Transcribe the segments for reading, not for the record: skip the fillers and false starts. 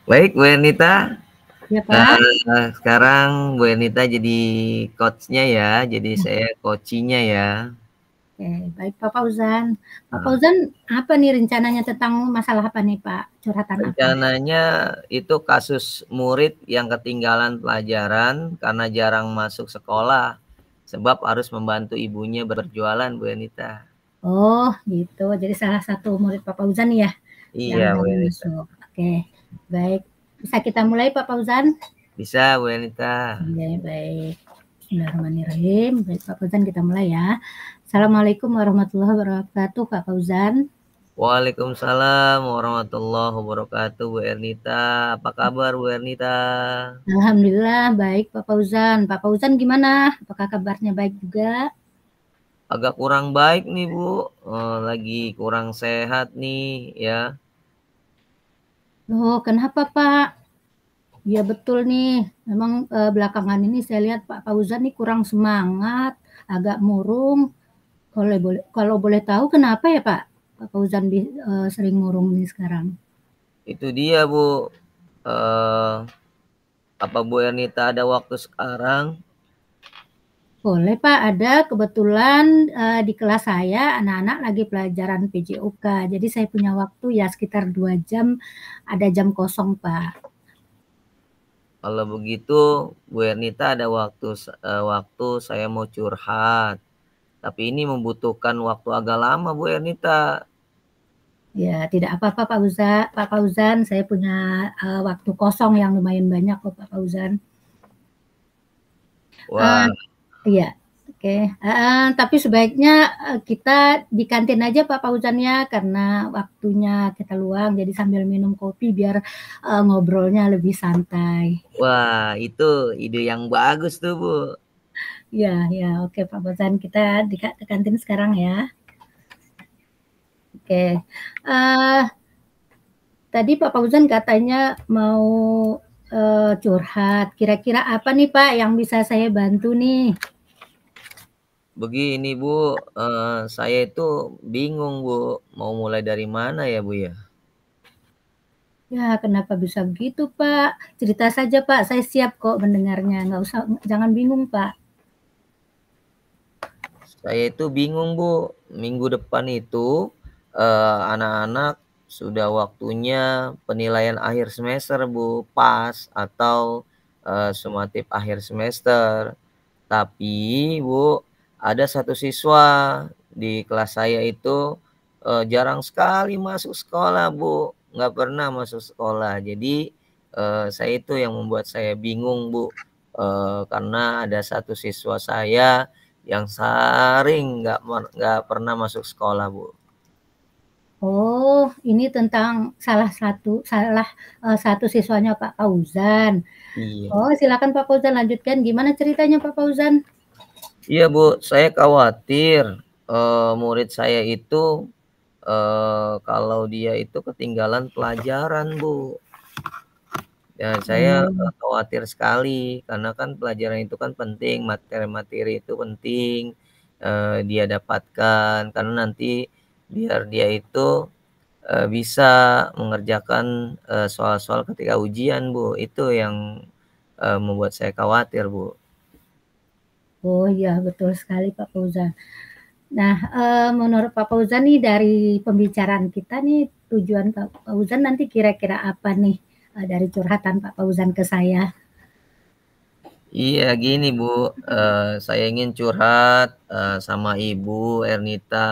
Baik, Bu Ernita. Ya Pak. Sekarang Bu Ernita jadi coach-nya ya, jadi Ya. saya coaching-nya ya. Oke, baik Pak Fauzan. Pak Nah, Fauzan, apa nih rencananya tentang masalah apa nih Pak? Curhatan apa? rencananya itu kasus murid yang ketinggalan pelajaran karena jarang masuk sekolah, sebab harus membantu ibunya berjualan, Bu Ernita. Oh, gitu. Jadi salah satu murid Pak Fauzan ya yang Iya, Bu baru Ernita. masuk. Oke, baik. Bisa kita mulai Pak Fauzan? Bisa, Bu Ernita. Oke, baik. Bismillahirrahmanirrahim. Baik Pak Fauzan, kita mulai ya. Assalamualaikum warahmatullahi wabarakatuh Pak Fauzan. Waalaikumsalam warahmatullahi wabarakatuh, Bu Ernita. Apa kabar, Bu Ernita? Alhamdulillah baik Pak Fauzan. Pak Fauzan gimana? Apakah kabarnya baik juga? Agak kurang baik nih Bu, lagi kurang sehat nih ya. Loh, kenapa Pak? Iya betul nih, memang belakangan ini saya lihat Pak Fauzan nih kurang semangat, agak murung. Kalau boleh tahu kenapa ya Pak? Pak Fauzan sering murung nih sekarang. Itu dia Bu, apa Bu Ernita ada waktu sekarang? Boleh Pak, ada kebetulan di kelas saya anak-anak lagi pelajaran PJOK, jadi saya punya waktu ya sekitar 2 jam, ada jam kosong Pak. Kalau begitu Bu Ernita ada waktu saya mau curhat. Tapi ini membutuhkan waktu agak lama Bu Ernita. Ya, tidak apa-apa Pak Fauzan, saya punya waktu kosong yang lumayan banyak kok Pak Fauzan. Wah, Iya, oke. Tapi sebaiknya kita di kantin aja Pak Fauzan ya, karena waktunya kita luang, jadi sambil minum kopi biar ngobrolnya lebih santai. wah itu ide yang bagus tuh Bu. Iya, ya, oke Pak Fauzan, kita di kantin sekarang ya. Oke. Uh, Tadi Pak Fauzan katanya mau curhat. Kira-kira apa nih Pak yang bisa saya bantu nih? Begini Bu, saya itu bingung Bu, mau mulai dari mana ya Bu ya? Ya, kenapa bisa begitu Pak? Cerita saja Pak, saya siap kok mendengarnya. Nggak usah, jangan bingung Pak. Saya itu bingung Bu, minggu depan itu anak-anak sudah waktunya penilaian akhir semester Bu, PAS atau sumatif akhir semester. Tapi Bu, ada satu siswa di kelas saya itu jarang sekali masuk sekolah Bu, nggak pernah masuk sekolah. Jadi saya itu yang membuat saya bingung Bu, karena ada satu siswa saya yang sering nggak pernah masuk sekolah Bu. Oh, ini tentang satu siswanya Pak Fauzan. Iya. Oh, silakan Pak Fauzan lanjutkan. Gimana ceritanya Pak Fauzan? Iya Bu, saya khawatir murid saya itu kalau dia itu ketinggalan pelajaran Bu. Dan saya Oh, khawatir sekali karena kan pelajaran itu kan penting, materi-materi itu penting dia dapatkan karena nanti biar dia itu bisa mengerjakan soal-soal ketika ujian Bu. Itu yang membuat saya khawatir Bu. oh iya betul sekali Pak Fauzan. Nah, menurut Pak Fauzan nih dari pembicaraan kita nih tujuan Pak Fauzan nanti kira-kira apa nih dari curhatan Pak Fauzan ke saya? Iya gini Bu, saya ingin curhat sama Ibu Ernita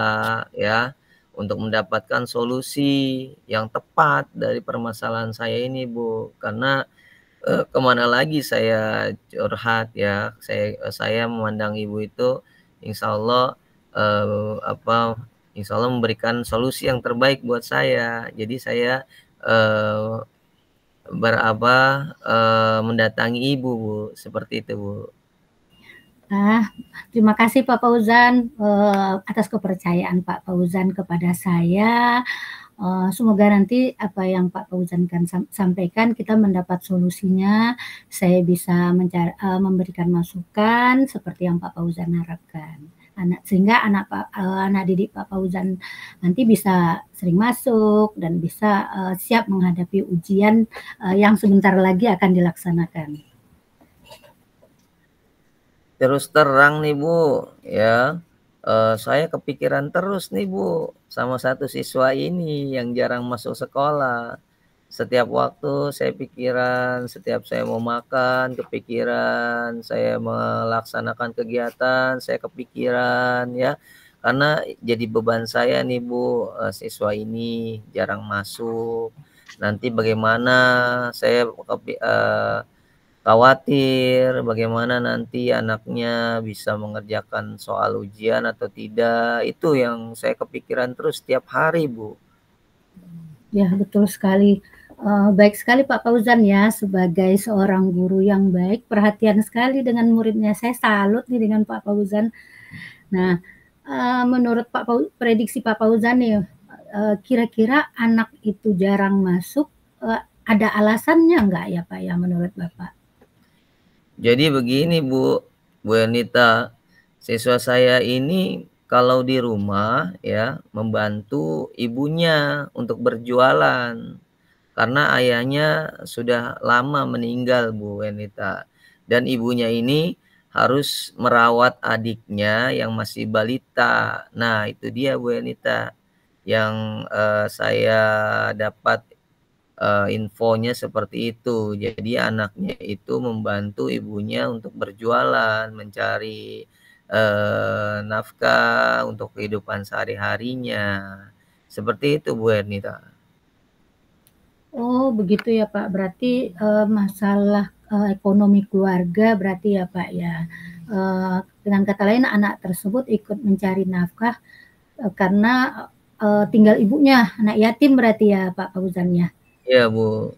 ya, untuk mendapatkan solusi yang tepat dari permasalahan saya ini Bu. Karena kemana lagi saya curhat ya, saya memandang Ibu itu insyaallah, insyaallah memberikan solusi yang terbaik buat saya. Jadi saya, eee mendatangi ibu, Bu, seperti itu, Bu. Ah, terima kasih Pak Fauzan atas kepercayaan Pak Fauzan kepada saya. Semoga nanti apa yang Pak Fauzan kan sampaikan kita mendapat solusinya. Saya bisa memberikan masukan seperti yang Pak Fauzan harapkan. sehingga anak didik Pak Fauzan nanti bisa sering masuk dan bisa siap menghadapi ujian yang sebentar lagi akan dilaksanakan. Terus terang nih Bu, ya, saya kepikiran terus nih Bu, sama satu siswa ini yang jarang masuk sekolah. Setiap waktu saya pikiran, setiap saya mau makan kepikiran, saya melaksanakan kegiatan saya kepikiran ya. Karena jadi beban saya nih Bu, siswa ini jarang masuk. Nanti bagaimana saya khawatir bagaimana nanti anaknya bisa mengerjakan soal ujian atau tidak, itu yang saya kepikiran terus setiap hari, Bu. Ya, betul sekali. Baik sekali Pak Fauzan ya, sebagai seorang guru yang baik, perhatian sekali dengan muridnya. Saya salut nih dengan Pak Fauzan. Nah, menurut prediksi Pak Fauzan nih, kira-kira anak itu jarang masuk, ada alasannya nggak ya Pak ya menurut Bapak? Jadi begini Bu Ernita, siswa saya ini kalau di rumah ya, membantu ibunya untuk berjualan. Karena ayahnya sudah lama meninggal Bu Ernita, dan ibunya ini harus merawat adiknya yang masih balita. Nah itu dia Bu Ernita, yang, saya dapat infonya seperti itu. Jadi anaknya itu membantu ibunya untuk berjualan, mencari, nafkah untuk kehidupan sehari-harinya. Seperti itu Bu Ernita. Oh begitu ya Pak, berarti masalah ekonomi keluarga berarti ya Pak ya. Dengan kata lain anak tersebut ikut mencari nafkah karena tinggal ibunya, anak yatim berarti ya Pak Fauzan ya. Iya Bu.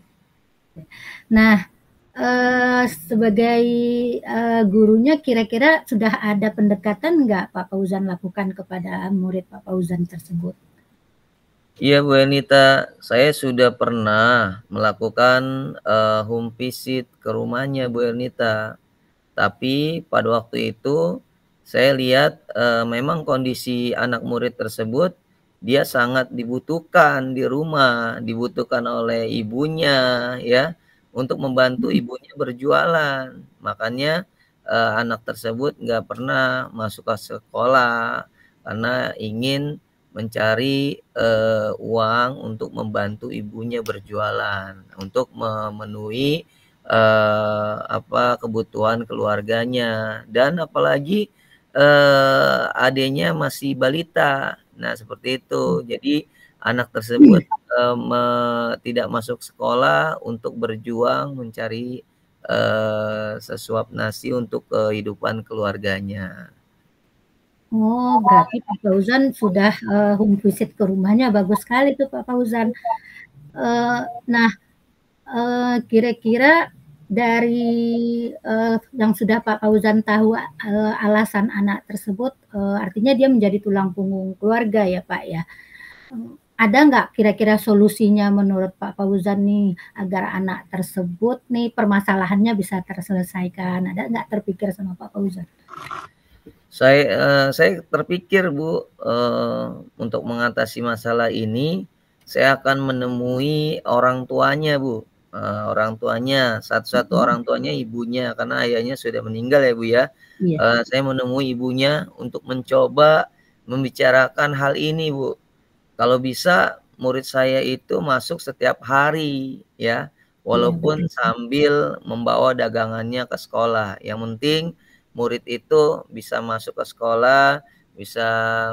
Nah, sebagai gurunya kira-kira sudah ada pendekatan nggak Pak Fauzan lakukan kepada murid Pak Fauzan tersebut? Iya Bu Ernita, saya sudah pernah melakukan, home visit ke rumahnya Bu Ernita. Tapi pada waktu itu saya lihat, memang kondisi anak murid tersebut, dia sangat dibutuhkan di rumah, dibutuhkan oleh ibunya ya, untuk membantu ibunya berjualan. Makanya, anak tersebut nggak pernah masuk ke sekolah, karena ingin mencari, uang untuk membantu ibunya berjualan, untuk memenuhi kebutuhan keluarganya, dan apalagi, adiknya masih balita. Nah, seperti itu. Jadi anak tersebut, tidak masuk sekolah untuk berjuang mencari, sesuap nasi untuk kehidupan keluarganya. Oh, berarti Pak Fauzan sudah home visit ke rumahnya, bagus sekali tuh Pak Fauzan. Nah, kira-kira dari yang sudah Pak Fauzan tahu alasan anak tersebut, artinya dia menjadi tulang punggung keluarga ya Pak ya. Ada nggak kira-kira solusinya menurut Pak Fauzan nih agar anak tersebut nih permasalahannya bisa terselesaikan? Ada nggak terpikir sama Pak Fauzan? Saya terpikir Bu, untuk mengatasi masalah ini, saya akan menemui orang tuanya Bu, orang tuanya, satu-satu orang tuanya ibunya, karena ayahnya sudah meninggal ya Bu ya. Iya. Saya menemui ibunya untuk mencoba membicarakan hal ini Bu. Kalau bisa murid saya itu masuk setiap hari ya, Iya betul. walaupun sambil membawa dagangannya ke sekolah. Yang penting murid itu bisa masuk ke sekolah, bisa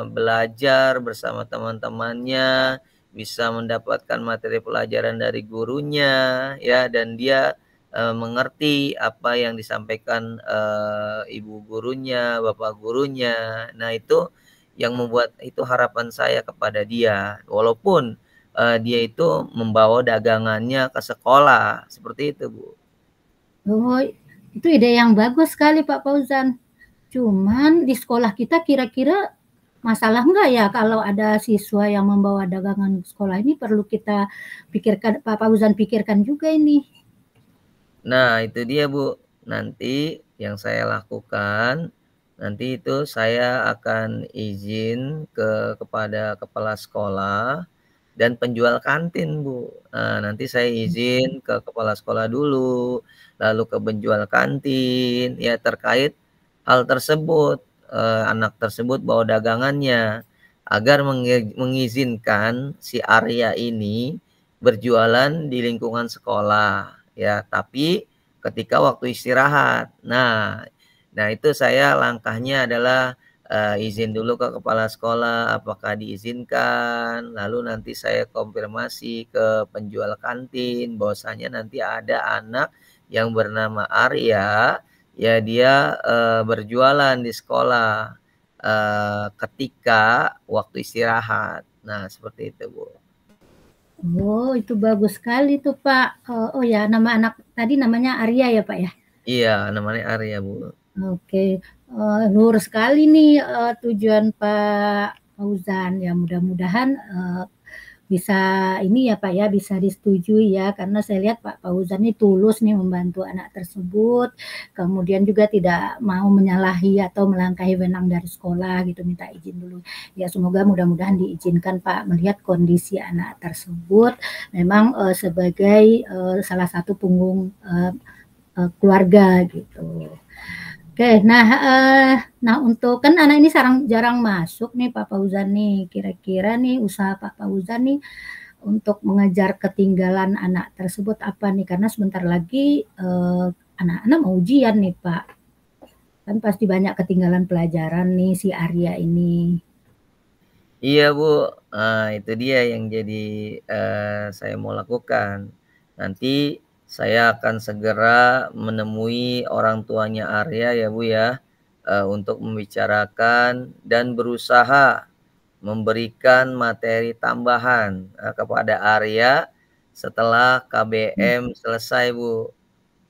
belajar bersama teman-temannya, bisa mendapatkan materi pelajaran dari gurunya ya, dan dia, mengerti apa yang disampaikan, ibu gurunya, bapak gurunya. Nah itu yang membuat itu harapan saya kepada dia, walaupun, dia itu membawa dagangannya ke sekolah, seperti itu, Bu. Oh, itu ide yang bagus sekali Pak Fauzan. Cuman di sekolah kita kira-kira masalah enggak ya kalau ada siswa yang membawa dagangan ke sekolah ini perlu kita pikirkan, Pak Fauzan pikirkan juga ini. Nah, itu dia, Bu. Nanti yang saya lakukan, Nanti itu saya akan izin kepada kepala sekolah dan penjual kantin, Bu. Nanti saya izin ke kepala sekolah dulu, lalu ke penjual kantin, ya terkait hal tersebut, anak tersebut bawa dagangannya, agar mengizinkan si Arya ini berjualan di lingkungan sekolah, ya, tapi ketika waktu istirahat. Nah itu saya langkahnya adalah izin dulu ke kepala sekolah apakah diizinkan, lalu nanti saya konfirmasi ke penjual kantin bahwasanya nanti ada anak yang bernama Arya, ya dia, berjualan di sekolah, ketika waktu istirahat. Nah seperti itu, Bu. Oh, itu bagus sekali tuh, Pak. Oh ya, nama anak tadi namanya Arya ya, Pak ya? Iya, namanya Arya, Bu. Oke, luhur sekali nih tujuan Pak Fauzan. Ya mudah-mudahan bisa ini ya Pak ya, bisa disetujui ya, karena saya lihat Pak Fauzan ini tulus nih membantu anak tersebut, kemudian juga tidak mau menyalahi atau melangkahi wewenang dari sekolah gitu, minta izin dulu. Ya semoga mudah-mudahan diizinkan Pak, melihat kondisi anak tersebut memang sebagai salah satu punggung keluarga gitu. Oke, nah untuk kan anak ini jarang masuk nih Pak Fauzan nih, kira-kira nih usaha Pak Fauzan nih untuk mengejar ketinggalan anak tersebut apa nih? Karena sebentar lagi anak-anak mau ujian nih Pak, kan pasti banyak ketinggalan pelajaran nih si Arya ini. Iya, Bu, itu dia yang jadi, saya mau lakukan. Nanti saya akan segera menemui orang tuanya Arya ya, Bu, ya, untuk membicarakan dan berusaha memberikan materi tambahan, kepada Arya setelah KBM selesai, Bu.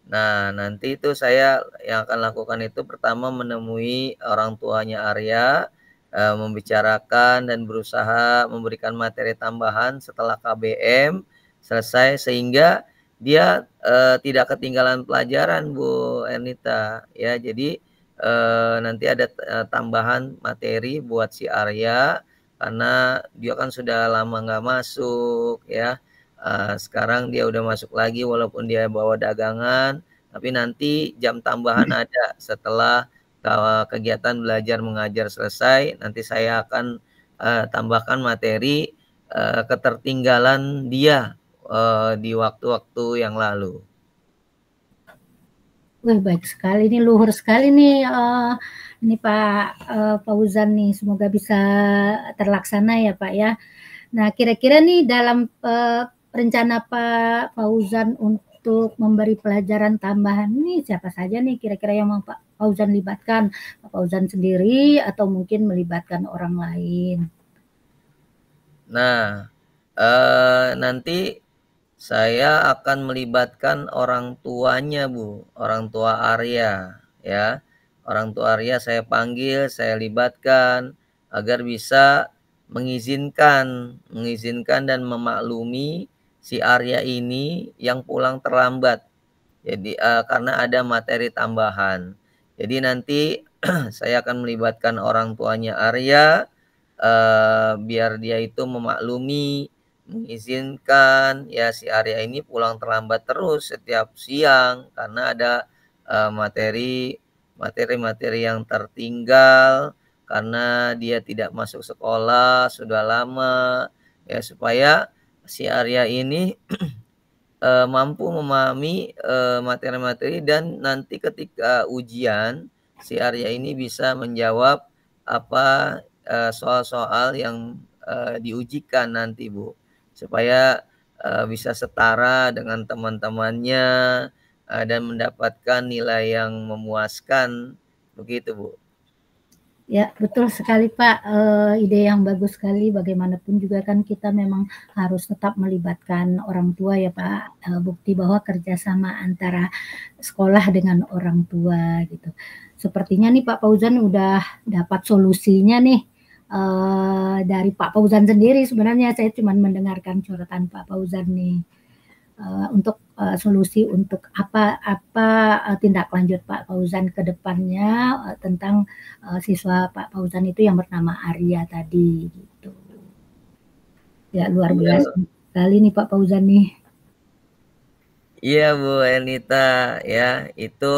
Nah, nanti itu saya yang akan lakukan itu pertama menemui orang tuanya Arya, membicarakan dan berusaha memberikan materi tambahan setelah KBM selesai sehingga dia, tidak ketinggalan pelajaran, Bu Ernita, ya. Jadi, nanti ada, tambahan materi buat si Arya karena dia kan sudah lama nggak masuk ya. Sekarang dia udah masuk lagi walaupun dia bawa dagangan, tapi nanti jam tambahan ada setelah kegiatan belajar mengajar selesai, nanti saya akan, tambahkan materi, ketertinggalan dia, di waktu-waktu yang lalu. Wah baik sekali nih, luhur sekali nih ini Pak Fauzan nih, semoga bisa terlaksana ya Pak ya. Nah, kira-kira nih dalam rencana Pak Fauzan untuk memberi pelajaran tambahan ini siapa saja nih kira-kira yang mau Pak Fauzan libatkan? Pak Fauzan sendiri atau mungkin melibatkan orang lain? Nah, nanti saya akan melibatkan orang tuanya, Bu, orang tua Arya, ya. Orang tua Arya saya panggil, saya libatkan agar bisa mengizinkan dan memaklumi si Arya ini yang pulang terlambat. Jadi, karena ada materi tambahan. Jadi nanti saya akan melibatkan orang tuanya Arya, biar dia itu memaklumi, mengizinkan ya si Arya ini pulang terlambat terus setiap siang karena ada, materi-materi yang tertinggal karena dia tidak masuk sekolah sudah lama, ya supaya si Arya ini mampu memahami, materi-materi dan nanti ketika ujian, si Arya ini bisa menjawab apa, soal-soal yang, diujikan nanti, Bu. Supaya, bisa setara dengan teman-temannya, dan mendapatkan nilai yang memuaskan, begitu, Bu. Ya, betul sekali Pak, ide yang bagus sekali, bagaimanapun juga kan kita memang harus tetap melibatkan orang tua ya Pak, bukti bahwa kerjasama antara sekolah dengan orang tua gitu. Sepertinya nih Pak Fauzan udah dapat solusinya nih, dari Pak Fauzan sendiri sebenarnya saya cuma mendengarkan curhatan Pak Fauzan nih, untuk solusi untuk apa tindak lanjut Pak Fauzan ke depannya tentang siswa Pak Fauzan itu yang bernama Arya tadi gitu. Ya luar Iya. biasa sekali nih Pak Fauzan nih. Iya Bu Ernita, ya itu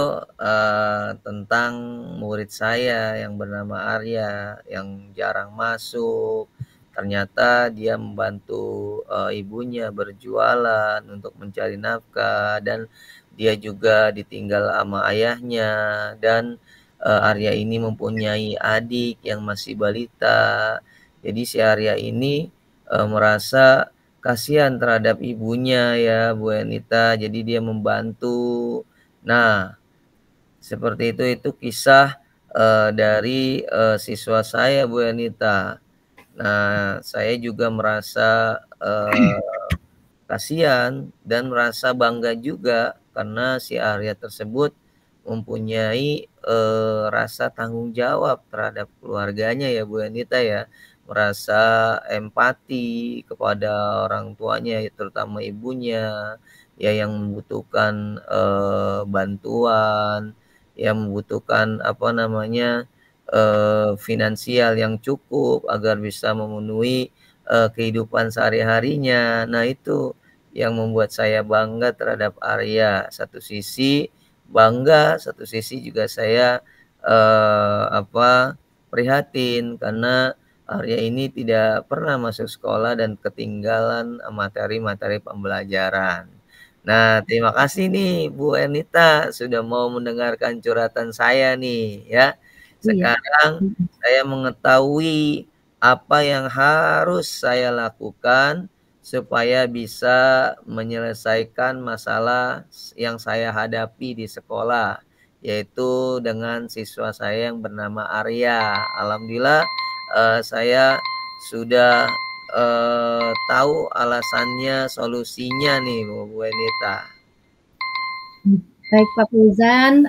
tentang murid saya yang bernama Arya yang jarang masuk. Ternyata dia membantu ibunya berjualan untuk mencari nafkah dan dia juga ditinggal sama ayahnya dan Arya ini mempunyai adik yang masih balita. Jadi si Arya ini merasa kasihan terhadap ibunya ya Bu Ernita, jadi dia membantu. Nah, seperti itu kisah dari siswa saya Bu Ernita. Nah, saya juga merasa kasihan dan merasa bangga juga karena si Arya tersebut mempunyai rasa tanggung jawab terhadap keluarganya ya Bu Anita ya, merasa empati kepada orang tuanya ya, terutama ibunya ya yang membutuhkan bantuan, yang membutuhkan apa namanya finansial yang cukup agar bisa memenuhi kehidupan sehari-harinya. Nah, itu yang membuat saya bangga terhadap Arya. Satu sisi bangga, satu sisi juga saya prihatin karena Arya ini tidak pernah masuk sekolah dan ketinggalan materi-materi pembelajaran. Nah, terima kasih nih Bu Ernita sudah mau mendengarkan curhatan saya nih ya. Iya. Sekarang saya mengetahui apa yang harus saya lakukan supaya bisa menyelesaikan masalah yang saya hadapi di sekolah, yaitu dengan siswa saya yang bernama Arya. Alhamdulillah saya sudah tahu alasannya, solusinya nih Bu Enita. Baik Pak Fauzan,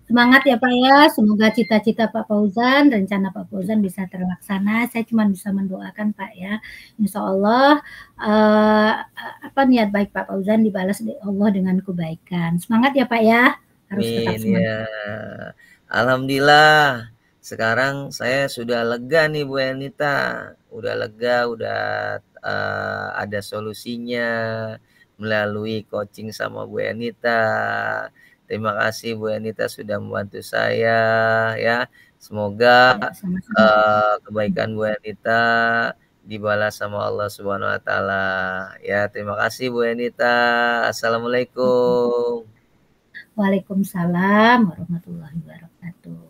semangat ya Pak ya, semoga cita-cita Pak Fauzan, rencana Pak Fauzan bisa terlaksana. Saya cuma bisa mendoakan Pak ya, insya Allah niat baik Pak Fauzan dibalas oleh Allah dengan kebaikan. Semangat ya Pak ya, harus tetap Amin semangat. ya. Alhamdulillah. Sekarang saya sudah lega nih Bu Enita. Udah lega, udah ada solusinya melalui coaching sama Bu Enita. Terima kasih Bu Enita sudah membantu saya ya. Semoga Ya, sama-sama. kebaikan Bu Enita dibalas sama Allah Subhanahu wa taala. Ya, terima kasih Bu Enita. Assalamualaikum. Waalaikumsalam warahmatullahi wabarakatuh.